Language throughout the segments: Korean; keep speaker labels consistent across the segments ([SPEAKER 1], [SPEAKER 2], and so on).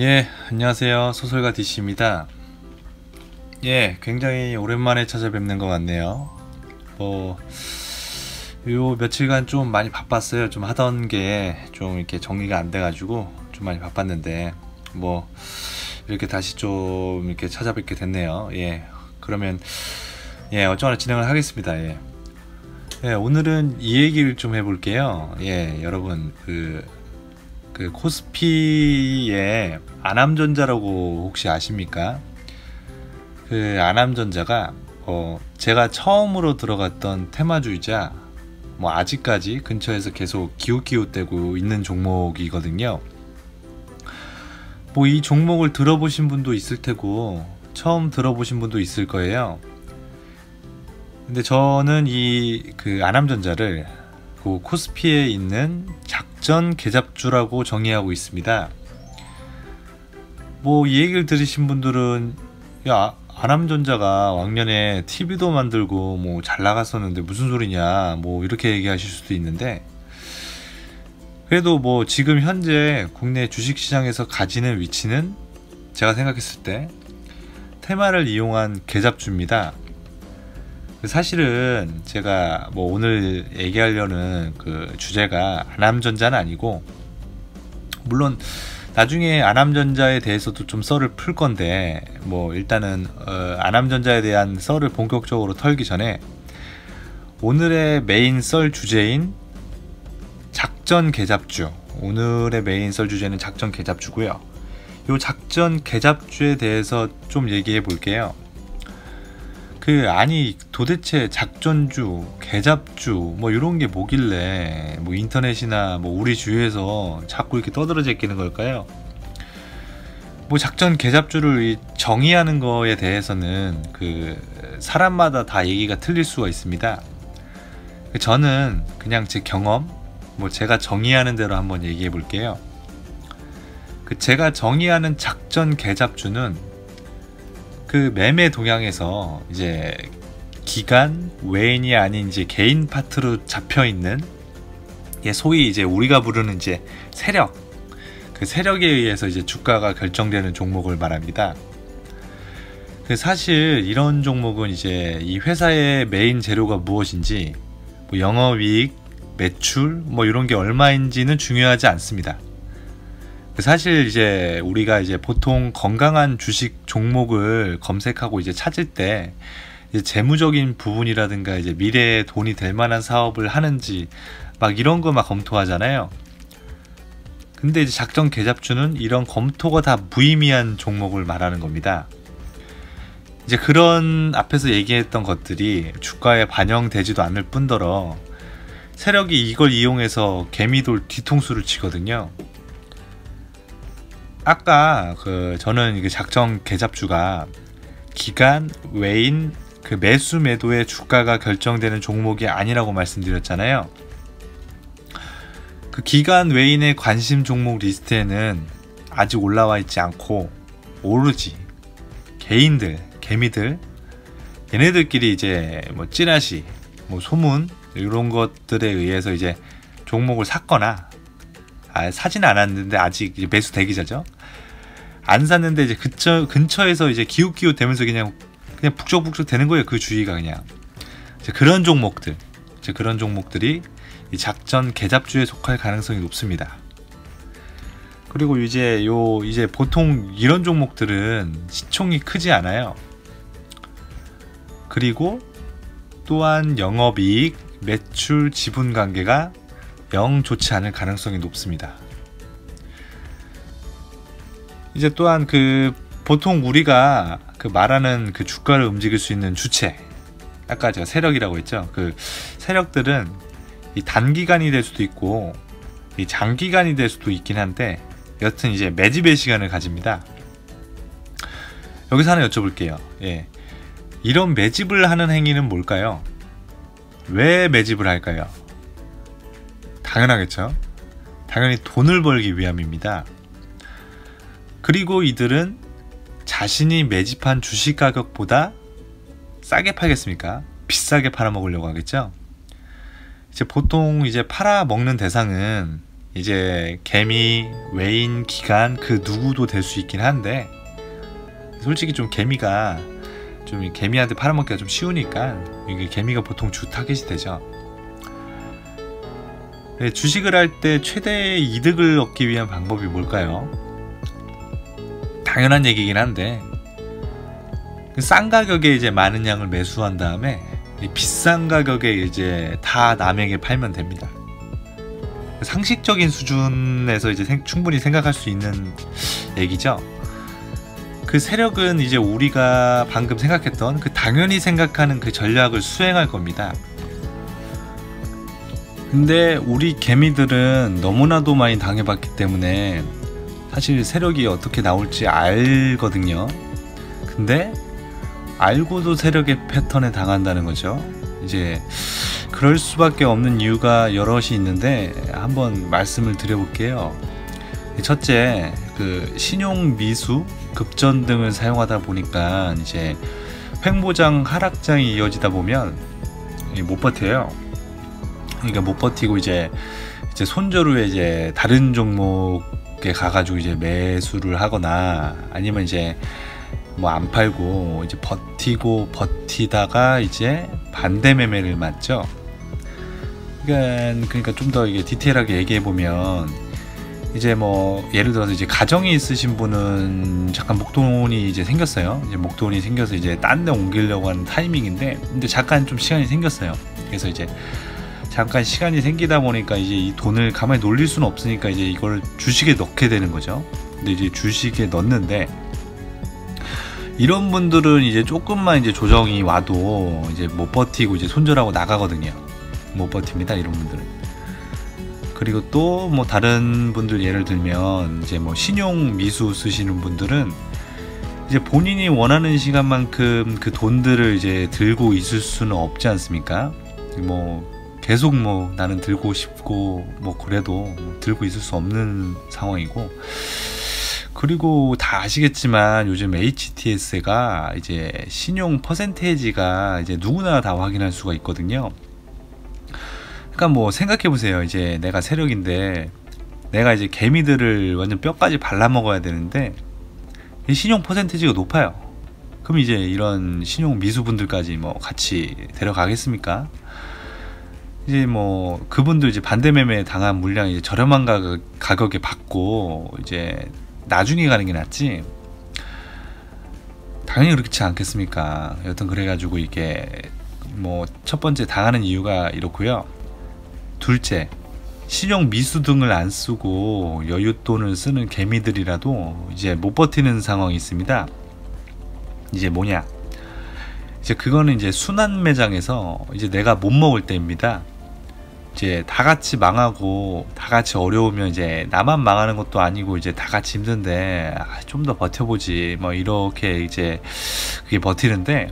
[SPEAKER 1] 예, 안녕하세요. 소설가 DC입니다. 예, 굉장히 오랜만에 찾아뵙는 것 같네요. 요 며칠간 좀 많이 바빴어요. 좀 하던 게 좀 이렇게 정리가 안 돼가지고 좀 많이 바빴는데, 이렇게 다시 좀 이렇게 찾아뵙게 됐네요. 예, 그러면, 예, 어쩌나 진행을 하겠습니다. 예. 예, 오늘은 이 얘기를 좀 해볼게요. 예, 여러분, 그 코스피의 아남전자라고 혹시 아십니까? 그 아남전자가 제가 처음으로 들어갔던 테마주이자 아직까지 근처에서 계속 기웃기웃대고 있는 종목이거든요. 이 종목을 들어보신 분도 있을 테고 처음 들어보신 분도 있을 거예요. 근데 저는 그 아남전자를 그 코스피에 있는 작전 계잡주라고 정의하고 있습니다. 이 얘기를 들으신 분들은 야, 아남전자가 왕년에 TV도 만들고 잘 나갔었는데 무슨 소리냐 이렇게 얘기하실 수도 있는데, 그래도 지금 현재 국내 주식시장에서 가지는 위치는 제가 생각했을 때 테마를 이용한 계잡주입니다. 사실은 제가 오늘 얘기하려는 그 주제가 아남전자는 아니고, 물론 나중에 아남전자에 대해서도 좀 썰을 풀 건데, 일단은 아남전자에 대한 썰을 본격적으로 털기 전에 오늘의 메인 썰 주제인 작전 계잡주, 오늘의 메인 썰 주제는 작전 계잡주고요. 이 작전 계잡주에 대해서 좀 얘기해 볼게요. 아니 도대체 작전주, 계잡주 이런 게 뭐길래 인터넷이나 우리 주위에서 자꾸 이렇게 떠들어져 있는 걸까요? 작전 계잡주를 정의하는 거에 대해서는 사람마다 다 얘기가 틀릴 수가 있습니다. 저는 그냥 제 경험, 제가 정의하는 대로 한번 얘기해 볼게요. 제가 정의하는 작전 계잡주는 매매 동향에서 이제 기관 외인이 아닌 이제 개인 파트로 잡혀 있는, 소위 이제 우리가 부르는 이제 세력, 세력에 의해서 이제 주가가 결정되는 종목을 말합니다. 사실 이런 종목은 이제 이 회사의 메인 재료가 무엇인지, 영업이익, 매출 이런 게 얼마인지는 중요하지 않습니다. 사실 이제 우리가 이제 보통 건강한 주식 종목을 검색하고 이제 찾을 때 이제 재무적인 부분이라든가 이제 미래에 돈이 될 만한 사업을 하는지 이런 거 검토하잖아요. 근데 이제 작전 계잡주는 이런 검토가 다 무의미한 종목을 말하는 겁니다. 이제 그런 앞에서 얘기했던 것들이 주가에 반영되지도 않을 뿐더러 세력이 이걸 이용해서 개미돌 뒤통수를 치거든요. 아까 저는 작전 계잡주가 기관 외인 매수 매도의 주가가 결정되는 종목이 아니라고 말씀드렸잖아요. 기관 외인의 관심 종목 리스트에는 아직 올라와 있지 않고, 오로지 개인들, 개미들, 얘네들끼리 이제 찌라시, 소문 이런 것들에 의해서 이제 종목을 샀거나, 사진 않았는데 아직 이제 매수 대기자죠. 안 샀는데 이제 근처에서 이제 기웃기웃 되면서 그냥 북적북적 되는 거예요. 그 주위가 그냥. 이제 그런 종목들이 이 작전 계잡주에 속할 가능성이 높습니다. 그리고 이제 보통 이런 종목들은 시총이 크지 않아요. 그리고 또한 영업이익, 매출, 지분 관계가 영 좋지 않을 가능성이 높습니다. 이제 또한 보통 우리가 말하는 주가를 움직일 수 있는 주체, 아까 제가 세력이라고 했죠. 세력들은 이 단기간이 될 수도 있고 이 장기간이 될 수도 있긴 한데, 여튼 이제 매집의 시간을 가집니다. 여기서 하나 여쭤볼게요. 이런 매집을 하는 행위는 뭘까요? 왜 매집을 할까요? 당연하겠죠. 당연히 돈을 벌기 위함입니다. 그리고 이들은 자신이 매집한 주식 가격보다 싸게 팔겠습니까? 비싸게 팔아먹으려고 하겠죠. 이제 보통 이제 팔아먹는 대상은 이제 개미, 외인, 기관 그 누구도 될 수 있긴 한데 솔직히 좀 개미가 좀 개미한테 팔아먹기가 좀 쉬우니까 이게 개미가 보통 주 타겟이 되죠. 네, 주식을 할 때 최대의 이득을 얻기 위한 방법이 뭘까요? 당연한 얘기긴 한데 싼 가격에 이제 많은 양을 매수한 다음에 비싼 가격에 이제 다 남에게 팔면 됩니다. 상식적인 수준에서 이제 충분히 생각할 수 있는 얘기죠. 그 세력은 이제 우리가 방금 생각했던 그 당연히 생각하는 그 전략을 수행할 겁니다. 근데 우리 개미들은 너무나도 많이 당해봤기 때문에 사실 세력이 어떻게 나올지 알거든요. 근데 알고도 세력의 패턴에 당한다는 거죠. 이제 그럴 수밖에 없는 이유가 여럿이 있는데 한번 말씀을 드려볼게요. 첫째, 그 신용 미수, 급전 등을 사용하다 보니까 이제 횡보장 하락장이 이어지다 보면 못 버텨요. 그러니까 못 버티고 이제 손절후에 이제 다른 종목에 가가지고 이제 매수를 하거나 아니면 이제 뭐 안 팔고 이제 버티다가 이제 반대 매매를 맞죠. 그러니까 좀 더 이게 디테일하게 얘기해 보면 이제 뭐 예를 들어서 이제 가정이 있으신 분은 잠깐 목돈이 이제 생겼어요. 이제 목돈이 생겨서 이제 딴 데 옮기려고 하는 타이밍인데 근데 잠깐 좀 시간이 생겼어요. 그래서 이제 잠깐 시간이 생기다 보니까 이제 이 돈을 가만히 놀릴 수는 없으니까 이제 이걸 주식에 넣게 되는 거죠. 근데 이제 주식에 넣는데 이런 분들은 이제 조금만 이제 조정이 와도 이제 못 버티고 이제 손절하고 나가거든요. 못 버팁니다, 이런 분들은. 그리고 또 뭐 다른 분들 예를 들면 이제 뭐 신용 미수 쓰시는 분들은 이제 본인이 원하는 시간만큼 그 돈들을 이제 들고 있을 수는 없지 않습니까? 뭐 계속 뭐 나는 들고 싶고 뭐 그래도 들고 있을 수 없는 상황이고, 그리고 다 아시겠지만 요즘 HTS가 이제 신용 퍼센테이지가 이제 누구나 다 확인할 수가 있거든요. 그러니까 뭐 생각해 보세요. 이제 내가 세력인데 내가 이제 개미들을 완전 뼈까지 발라 먹어야 되는데 이 신용 퍼센테이지가 높아요. 그럼 이제 이런 신용 미수분들까지 뭐 같이 데려가겠습니까? 이제 뭐 그분들 이제 반대 매매 당한 물량 이제 저렴한 가격에 받고 이제 나중에 가는 게 낫지. 당연히 그렇지 않겠습니까? 여튼 그래가지고 이게 뭐 첫 번째 당하는 이유가 이렇고요. 둘째, 신용 미수 등을 안 쓰고 여윳돈을 쓰는 개미들이라도 이제 못 버티는 상황이 있습니다. 이제 뭐냐? 이제 그거는 이제 순환 매장에서 이제 내가 못 먹을 때입니다. 이제 다 같이 망하고 다 같이 어려우면 이제 나만 망하는 것도 아니고 이제 다 같이 힘든데 좀 더 버텨보지 뭐 이렇게 이제 그게 버티는데,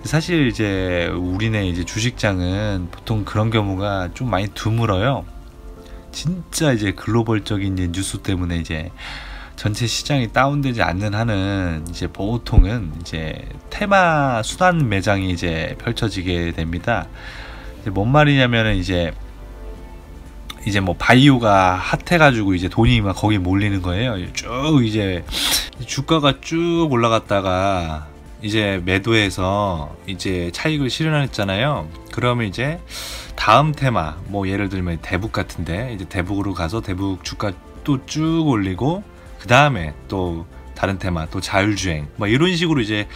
[SPEAKER 1] 사실 이제 우리네 이제 주식장은 보통 그런 경우가 좀 많이 드물어요. 진짜 이제 글로벌적인 이제 뉴스 때문에 이제 전체 시장이 다운되지 않는 한은 이제 보통은 이제 테마 순환 매장이 이제 펼쳐지게 됩니다. 이제 뭔 말이냐면은 이제 뭐 바이오가 핫해가지고 이제 돈이 막 거기 몰리는 거예요. 쭉 이제 주가가 쭉 올라갔다가 이제 매도해서 이제 차익을 실현했잖아요. 그러면 이제 다음 테마 뭐 예를 들면 대북 같은데 이제 대북으로 가서 대북 주가 또 쭉 올리고 그 다음에 또 다른 테마 또 자율주행 뭐 이런 식으로 이제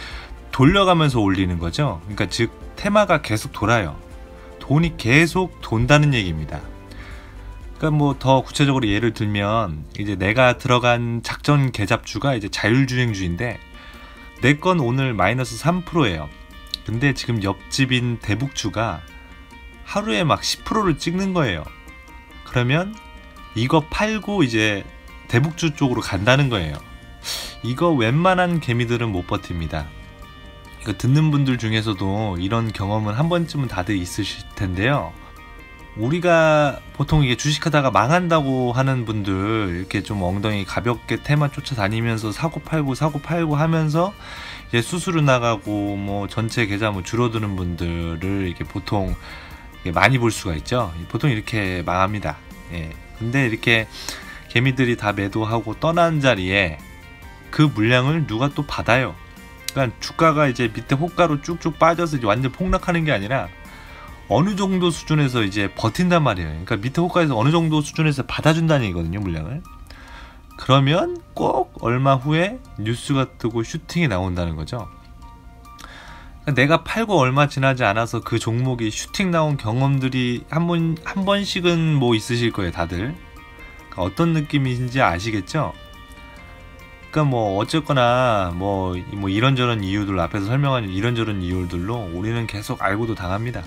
[SPEAKER 1] 돌려가면서 올리는 거죠. 그러니까 즉 테마가 계속 돌아요. 돈이 계속 돈다는 얘기입니다. 그러니까 뭐 더 구체적으로 예를 들면 이제 내가 들어간 작전 계잡주가 이제 자율주행주인데 내 건 오늘 마이너스 3%예요. 근데 지금 옆집인 대북주가 하루에 막 10%를 찍는 거예요. 그러면 이거 팔고 이제 대북주 쪽으로 간다는 거예요. 이거 웬만한 개미들은 못 버팁니다. 이거 듣는 분들 중에서도 이런 경험은 한 번쯤은 다들 있으실 텐데요. 우리가 보통 이게 주식하다가 망한다고 하는 분들 이렇게 좀 엉덩이 가볍게 테마 쫓아다니면서 사고 팔고 하면서 이제 수수료 나가고 뭐 전체 계좌 뭐 줄어드는 분들을 이렇게 보통 많이 볼 수가 있죠. 보통 이렇게 망합니다. 예. 근데 이렇게 개미들이 다 매도하고 떠난 자리에 그 물량을 누가 또 받아요. 그러니까 주가가 이제 밑에 호가로 쭉쭉 빠져서 이제 완전 폭락하는 게 아니라 어느 정도 수준에서 이제 버틴단 말이에요. 그러니까 밑에 호가에서 어느 정도 수준에서 받아준다는 얘기거든요, 물량을. 그러면 꼭 얼마 후에 뉴스가 뜨고 슈팅이 나온다는 거죠. 그러니까 내가 팔고 얼마 지나지 않아서 그 종목이 슈팅 나온 경험들이 한 번씩은 뭐 있으실 거예요, 다들. 그러니까 어떤 느낌인지 아시겠죠? 그러니까 뭐 어쨌거나 뭐 이런저런 이유들, 앞에서 설명한 이런저런 이유들로 우리는 계속 알고도 당합니다.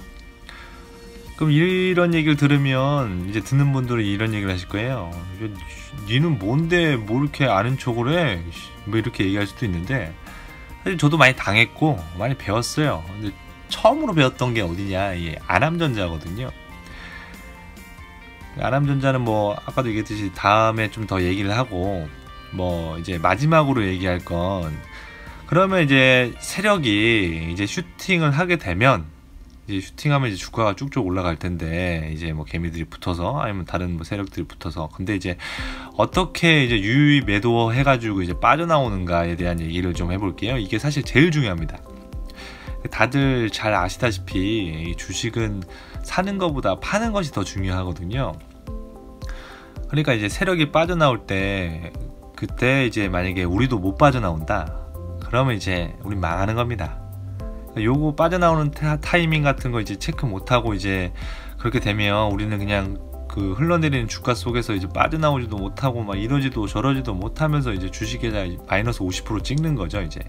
[SPEAKER 1] 그럼 이런 얘기를 들으면 이제 듣는 분들은 이런 얘기를 하실 거예요. 니는 뭔데 뭐 이렇게 아는 척을 해? 뭐 이렇게 얘기할 수도 있는데, 사실 저도 많이 당했고 많이 배웠어요. 근데 처음으로 배웠던 게 어디냐, 이 안암전자거든요. 안암전자는 뭐 아까도 얘기했듯이 다음에 좀 더 얘기를 하고, 뭐 이제 마지막으로 얘기할 건, 그러면 이제 세력이 이제 슈팅을 하게 되면, 이제 슈팅하면 이제 주가가 쭉쭉 올라갈 텐데, 이제 뭐 개미들이 붙어서 아니면 다른 뭐 세력들이 붙어서, 근데 이제 어떻게 이제 유의 매도 해가지고 이제 빠져나오는가에 대한 얘기를 좀 해볼게요. 이게 사실 제일 중요합니다. 다들 잘 아시다시피 이 주식은 사는 것보다 파는 것이 더 중요하거든요. 그러니까 이제 세력이 빠져나올 때, 그때 이제 만약에 우리도 못 빠져나온다, 그러면 이제 우리 망하는 겁니다. 요거 빠져나오는 타이밍 같은 거 이제 체크 못하고 이제 그렇게 되면 우리는 그냥 그 흘러내리는 주가 속에서 이제 빠져나오지도 못하고 막 이러지도 저러지도 못하면서 이제 주식에 마이너스 50% 찍는 거죠, 이제.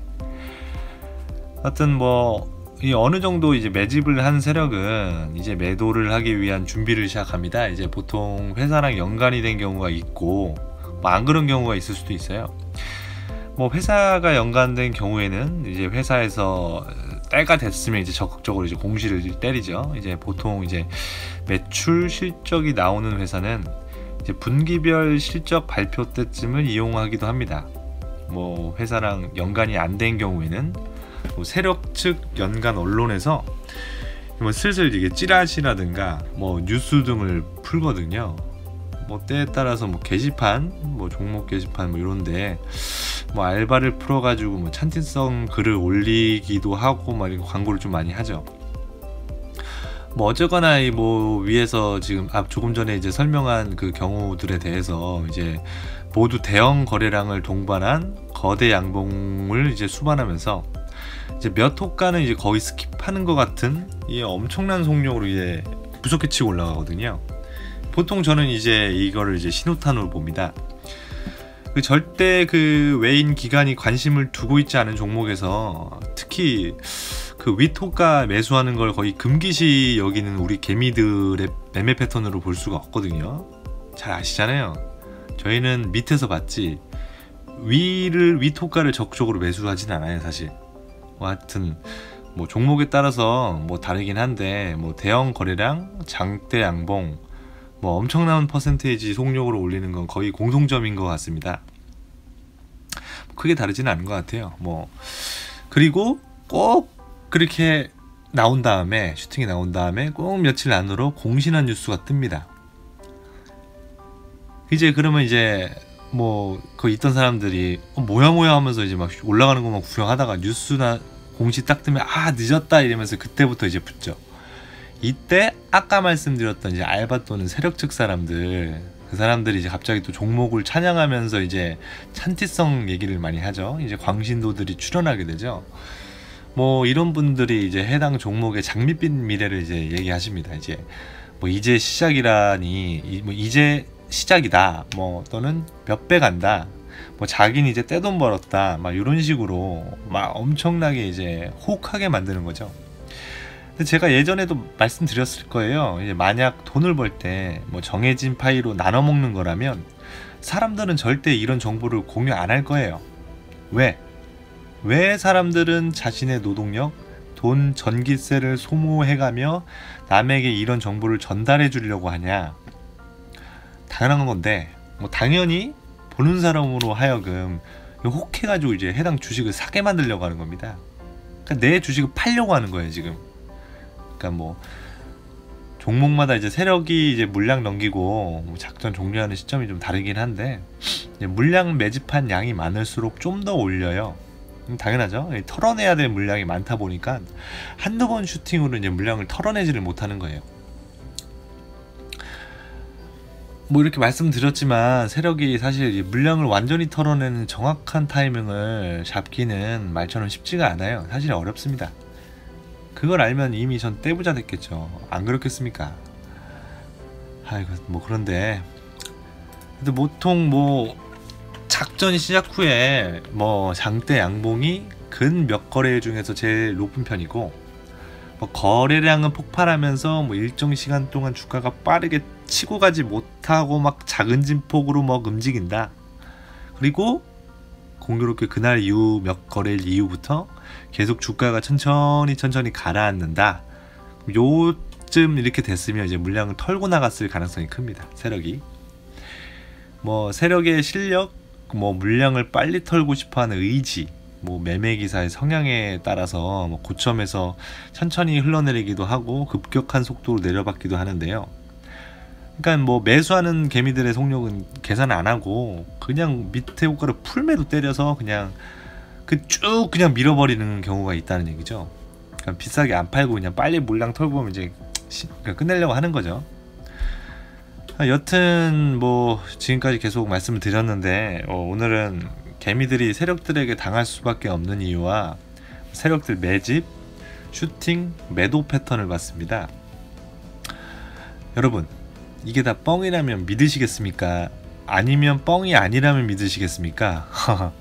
[SPEAKER 1] 하여튼 뭐 이 어느 정도 이제 매집을 한 세력은 이제 매도를 하기 위한 준비를 시작합니다. 이제 보통 회사랑 연관이 된 경우가 있고, 뭐 안 그런 경우가 있을 수도 있어요. 뭐 회사가 연관된 경우에는 이제 회사에서 때가 됐으면 이제 적극적으로 이제 공시를 때리죠. 이제 보통 이제 매출 실적이 나오는 회사는 이제 분기별 실적 발표 때쯤을 이용하기도 합니다. 뭐 회사랑 연관이 안 된 경우에는 뭐 세력 측 연간 언론에서 뭐 슬슬 이게 찌라시라든가 뭐 뉴스 등을 풀거든요. 뭐 때에 따라서 뭐 게시판, 뭐 종목 게시판 뭐 이런데 뭐 알바를 풀어가지고 뭐 찬티성 글을 올리기도 하고 막 이렇게 광고를 좀 많이 하죠. 뭐 어쨌거나 이 뭐 위에서 지금 조금 전에 이제 설명한 그 경우들에 대해서 이제 모두 대형 거래량을 동반한 거대 양봉을 이제 수반하면서 이제 몇 호가는 이제 거의 스킵하는 것 같은 이 엄청난 속력으로 이제 무섭게 치고 올라가거든요. 보통 저는 이제 이거를 이제 신호탄으로 봅니다. 그 절대 그 외인 기관이 관심을 두고 있지 않은 종목에서 특히 그 윗호가 매수하는 걸 거의 금기시 여기는 우리 개미들의 매매 패턴으로 볼 수가 없거든요. 잘 아시잖아요. 저희는 밑에서 봤지 윗호가를 적극적으로 매수하진 않아요, 사실. 뭐 하여튼 뭐 종목에 따라서 뭐 다르긴 한데, 뭐 대형 거래량, 장대 양봉, 뭐 엄청난 퍼센테이지 속력으로 올리는 건 거의 공통점인 것 같습니다. 크게 다르지는 않은 것 같아요. 뭐 그리고 꼭 그렇게 나온 다음에, 슈팅이 나온 다음에 꼭 며칠 안으로 공신한 뉴스가 뜹니다. 이제 그러면 이제 뭐 거기 있던 사람들이 뭐야 하면서 이제 막 올라가는 것만 구경하다가 뉴스나 공시 딱 뜨면 아 늦었다 이러면서 그때부터 이제 붙죠. 이때 아까 말씀드렸던 이제 알바 또는 세력 측 사람들, 그 사람들이 이제 갑자기 또 종목을 찬양하면서 이제 찬티성 얘기를 많이 하죠. 이제 광신도들이 출연하게 되죠. 뭐 이런 분들이 이제 해당 종목의 장밋빛 미래를 이제 얘기하십니다. 이제 뭐 이제 시작이라니, 뭐 이제 시작이다, 뭐 또는 몇 배 간다, 뭐 자기는 이제 떼돈 벌었다, 막 이런 식으로 막 엄청나게 이제 호흡하게 만드는 거죠. 근데 제가 예전에도 말씀드렸을 거예요. 이제 만약 돈을 벌 때 뭐 정해진 파이로 나눠 먹는 거라면 사람들은 절대 이런 정보를 공유 안 할 거예요. 왜 사람들은 자신의 노동력, 돈, 전기세를 소모해가며 남에게 이런 정보를 전달해 주려고 하냐? 당연한 건데, 뭐 당연히 보는 사람으로 하여금 혹해가지고 이제 해당 주식을 사게 만들려고 하는 겁니다. 그러니까 내 주식을 팔려고 하는 거예요, 지금. 그러니까 뭐 종목마다 이제 세력이 이제 물량 넘기고 뭐 작전 종료하는 시점이 좀 다르긴 한데, 이제 물량 매집한 양이 많을수록 좀 더 올려요. 당연하죠. 털어내야 될 물량이 많다 보니까 한두 번 슈팅으로 이제 물량을 털어내지를 못하는 거예요. 뭐 이렇게 말씀드렸지만 세력이 사실 물량을 완전히 털어내는 정확한 타이밍을 잡기는 말처럼 쉽지가 않아요. 사실 어렵습니다. 그걸 알면 이미 전 떼부자 됐겠죠. 안 그렇겠습니까? 아이고, 뭐 그런데 근데 보통 뭐 작전 시작 후에 뭐 장대 양봉이 근 몇 거래 중에서 제일 높은 편이고, 뭐 거래량은 폭발하면서 뭐 일정 시간 동안 주가가 빠르게 치고 가지 못하고 막 작은 진폭으로 막 움직인다. 그리고 공교롭게 그날 이후 몇 거래일 이후부터 계속 주가가 천천히 가라앉는다. 요쯤 이렇게 됐으면 이제 물량을 털고 나갔을 가능성이 큽니다. 세력이. 뭐 세력의 실력, 뭐 물량을 빨리 털고 싶어하는 의지, 뭐 매매 기사의 성향에 따라서 뭐 고점에서 천천히 흘러내리기도 하고 급격한 속도로 내려받기도 하는데요. 그러니까 뭐 매수하는 개미들의 속력은 계산 안 하고 그냥 밑에 호가를 풀매로 때려서 그냥 그 쭉 그냥 밀어버리는 경우가 있다는 얘기죠. 그러니까 비싸게 안 팔고 그냥 빨리 물량 털고 이제 그러니까 끝내려고 하는 거죠. 여튼 뭐 지금까지 계속 말씀을 드렸는데, 오늘은 개미들이 세력들에게 당할 수밖에 없는 이유와 세력들 매집, 슈팅, 매도 패턴을 봤습니다. 여러분, 이게 다 뻥이라면 믿으시겠습니까? 아니면 뻥이 아니라면 믿으시겠습니까?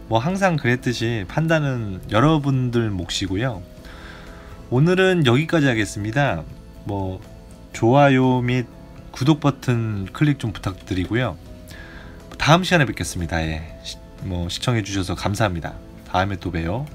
[SPEAKER 1] 뭐 항상 그랬듯이 판단은 여러분들 몫이고요. 오늘은 여기까지 하겠습니다. 뭐 좋아요 및 구독 버튼 클릭 좀 부탁드리고요. 다음 시간에 뵙겠습니다. 뭐 시청해 주셔서 감사합니다. 다음에 또 봬요.